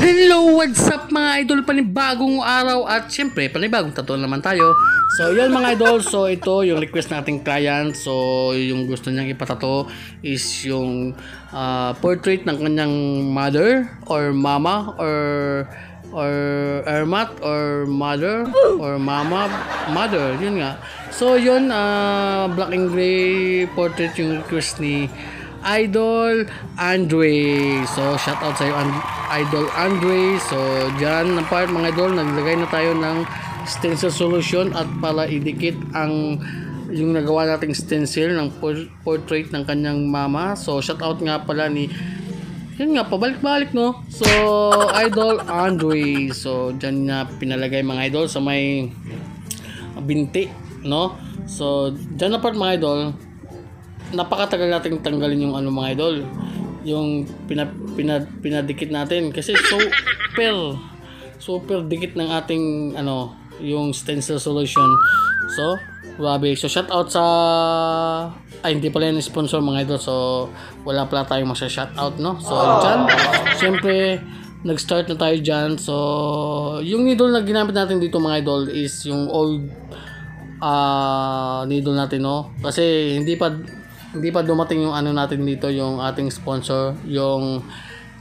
Hello, what's up mga idol? Panibagong araw at syempre panibagong tattoo naman tayo. So yun mga idol, so ito yung request nating client. So yung gusto niyang ipatato is yung portrait ng kanyang mother or mama or ermat or mother or mother, yun nga. So yun, black and gray portrait yung request ni Idol Andre. So shout out sa iyo Idol Andre. So diyan ng part mga idol, naglagay na tayo ng stencil solution at para idikit ang yung nagawa nating stencil ng portrait ng kanyang mama. So shout out nga pala ni yun nga, pabalik-balik no. So Idol Andre. So diyan na pinalagay mga idol sa may binti no. So diyan na part mga idol, napakatagal nating tanggalin yung ano mga idol, yung pinadikit natin kasi super dikit ng ating ano yung stencil solution. So grabe. So shout out sa hindi pala yung sponsor mga idol, so wala pala tayong shout out no. So dyan syempre nag-start na tayo dyan. So yung needle na ginamit natin dito mga idol is yung old needle natin no, kasi hindi pa dumating yung ano natin dito, yung ating sponsor, yung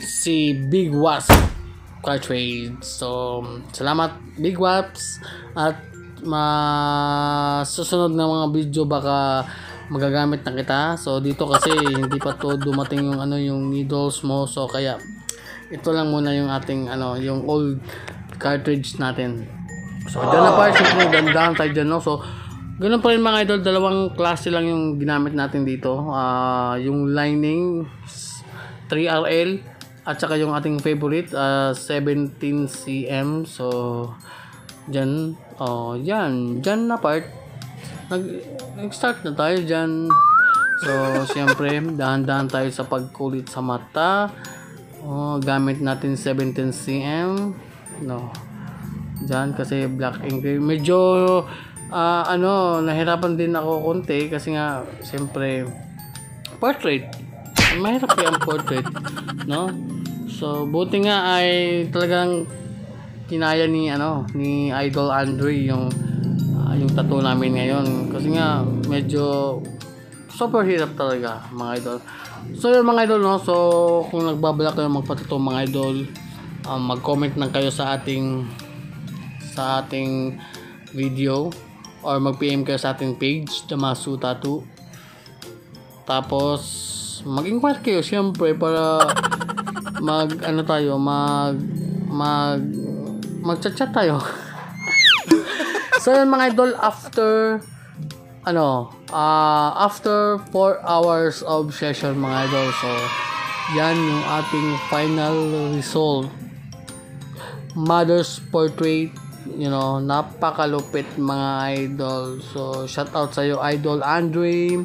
si Big Wasp Cartridge. So salamat Big Wasp, at susunod na mga video baka magagamit na kita. So dito kasi hindi pa to dumating yung ano yung needles mo, so kaya ito lang muna yung ating ano yung old cartridge natin. So dyan na pa, syempre dandahan tayo dyan no. So ganun pa rin mga idol, dalawang klase lang yung ginamit natin dito, yung lining 3RL at saka yung ating favorite 17 cm. So dyan, dyan na part nag-start na tayo dyan. So siyempre dahan-dahan tayo sa pagkulit sa mata. Gamit natin 17 cm no, dyan kasi black and gray. Medyo nahirapan din ako konti kasi nga siyempre portrait, mahirap yung portrait no. So buti nga ay talagang kinaya ni Idol Andre yung tattoo namin ngayon, kasi nga medyo super hirap talaga mga idol. So yun mga idol no, so kung nagbabalak kayo magpatattoo mga idol, mag-comment lang kayo sa ating video or mag-PM kayo sa ating page, Damaso Tattoo. Tapos mag-inquire kayo syempre para mag-chat tayo. So yun mga idol, after 4 hours of session mga idol, so yan yung ating final result, mother's portrait. Napakalupit mga idol. So shout out sa iyo Idol Andre,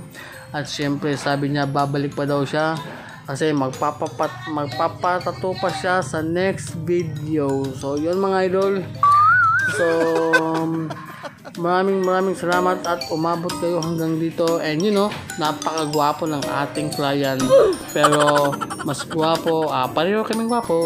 at syempre sabi niya babalik pa daw siya kasi magpapatato pa siya sa next video. So yun mga idol, so maraming salamat at umabot kayo hanggang dito. And napakagwapo ng ating client, pero mas gwapo, pareho kaming gwapo.